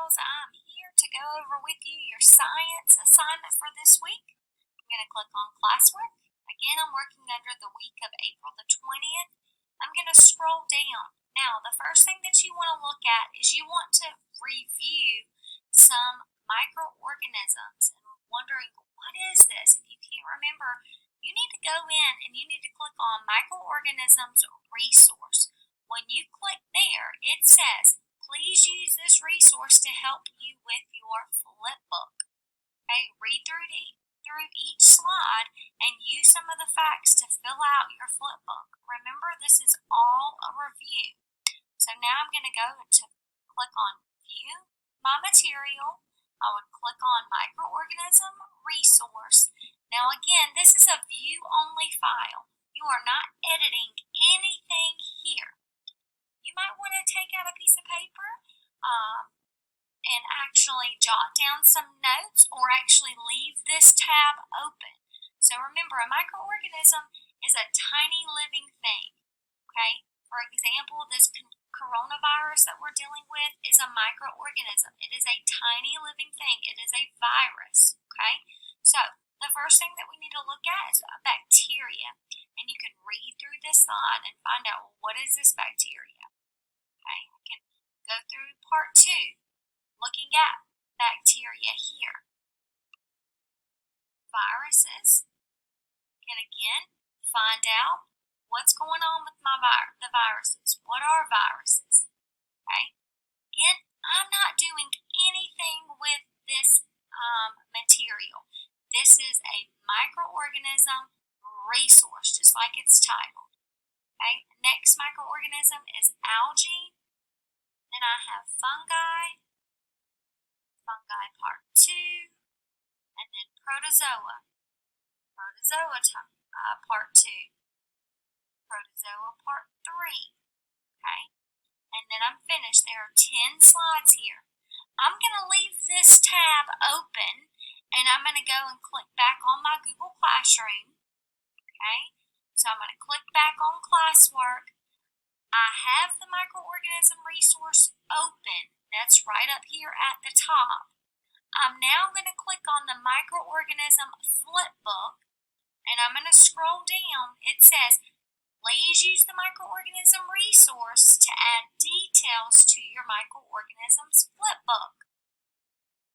girls. I'm here to go over with you your science assignment for this week. I'm going to click on classwork. Again, I'm working under the week of April the 20th. I'm going to scroll down. Now, the first thing that you want to look at is you want to review some microorganisms and wondering, what is this? If you can't remember, you need to go in and you need to click on Microorganisms Resource. When you click there, it says, please use this resource to help you with your flip book. Okay, read through each slide and use some of the facts to fill out your flip book. Remember, this is all a review. So now I'm going to go to click on View My Material. I would click on Microorganism Resource. Now again, this is a view-only file. You are not editing anything here. You might want to take out a piece of paper and actually jot down some notes or actually leave this tab open. So remember, a microorganism is a tiny living thing. Okay? For example, this coronavirus that we're dealing with is a microorganism. It is a tiny living thing. It is a virus. Okay? So the first thing that we need to look at is a bacteria. And you can read through this slide and find out, well, what is this bacteria? Okay, we can go through part 2, looking at bacteria here. Viruses. We can again find out what's going on with the viruses. What are viruses? Okay, again, I'm not doing anything with this material. This is a microorganism resource, just like it's titled. Okay, next microorganism is algae. Then I have fungi part 2, and then protozoa part 2, protozoa part 3. Okay, and then I'm finished. There are 10 slides here. I'm going to leave this tab open, and I'm going to go and click back on my Google Classroom. Okay, so I'm going to click back on classwork. I have the microorganism resource open. That's right up here at the top. I'm now going to click on the microorganism flip book, and I'm going to scroll down. It says, please use the microorganism resource to add details to your microorganisms flip book.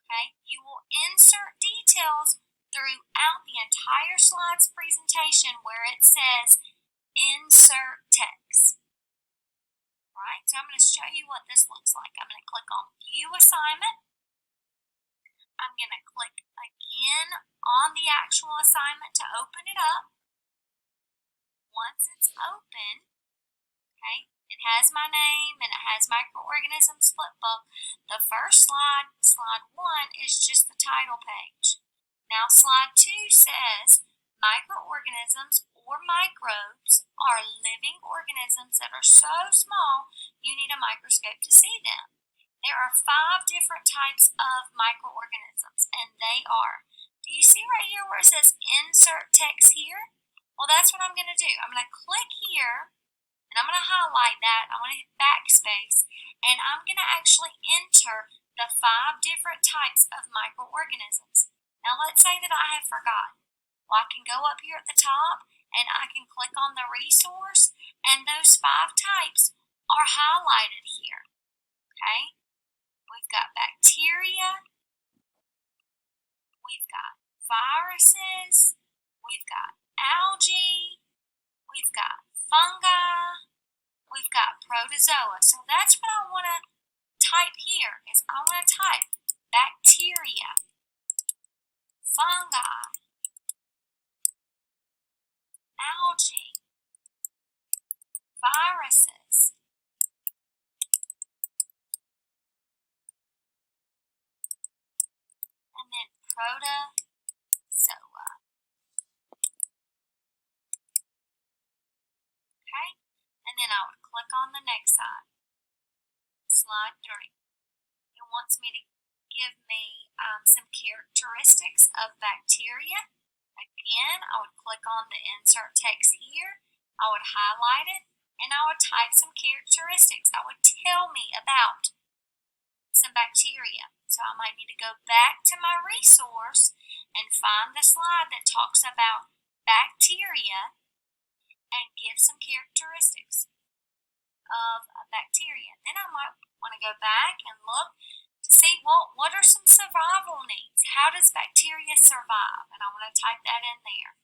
Okay, you will insert details throughout the entire slides presentation where it says insert text. Alright, so I'm going to show you what this looks like. I'm going to click on View Assignment. I'm going to click again on the actual assignment to open it up. Once it's open, okay, it has my name and it has Microorganisms Flip Book. The first slide, slide 1, is just the title page. Now slide 2 says microorganisms or microbes are living organisms that are so small you need a microscope to see them. There are 5 different types of microorganisms, and they are, do you see right here where it says insert text here? Well, that's what I'm going to do. I'm going to click here, and I'm going to highlight that. I'm going to hit backspace, and I'm going to actually enter the 5 different types of microorganisms. Now, let's say that I have forgotten. Well, I can go up here at the top, and I can click on the resource, and those 5 types are highlighted here. Okay? We've got bacteria, we've got viruses, we've got algae, we've got fungi, we've got protozoa. So that's what I want to type here, is I want to type bacteria, fungi, algae, viruses, and then protozoa. Okay, and then I would click on the next side. Slide 3. It wants me to give me some characteristics of bacteria. Again, I would click on the insert text here. I would highlight it, and I would type some characteristics. I would tell me about some bacteria. So I might need to go back to my resource and find the slide that talks about bacteria and give some characteristics of a bacteria. Then I might want to go back and look to see, well, what are some survival needs? How does bacteria survive? And I want to type that in there.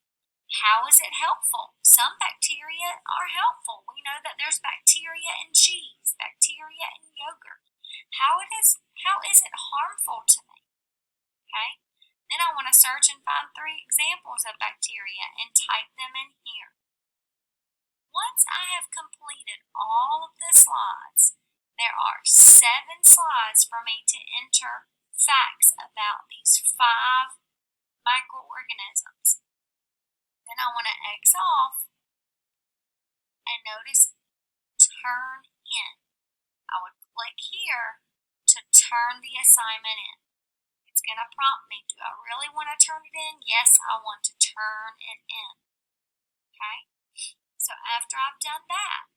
How is it helpful? Some bacteria are helpful. We know that there's bacteria in cheese, bacteria in yogurt. How is it harmful to me? Okay? Then I want to search and find 3 examples of bacteria and type them in here. Once I have completed all of the slides, there are 7 slides for me to enter facts about these 5 microorganisms. Then I want to X off and notice turn in. I would click here to turn the assignment in. It's going to prompt me, do I really want to turn it in? Yes, I want to turn it in. Okay? So after I've done that,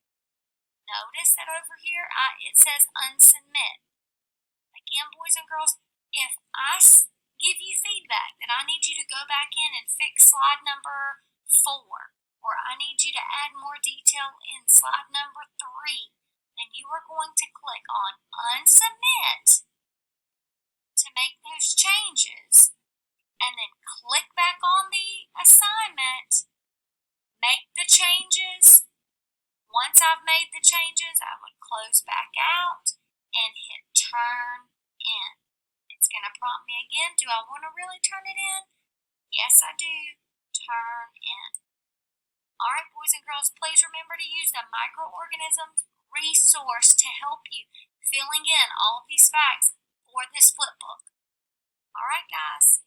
notice that over here it says unsubmit. Again, boys and girls, if I give you feedback that I need you to go back in and fix slide number 4, or I need you to add more detail in slide number 3, then you are going to click on unsubmit to make those changes, and then click back on the assignment, make the changes. Once I've made the changes, I would close back out and hit turn in. It's going to prompt me again. Do I want to really turn it in? Yes, I do. Turn in. All right, boys and girls, please remember to use the microorganisms resource to help you filling in all of these facts for this flip book. All right, guys.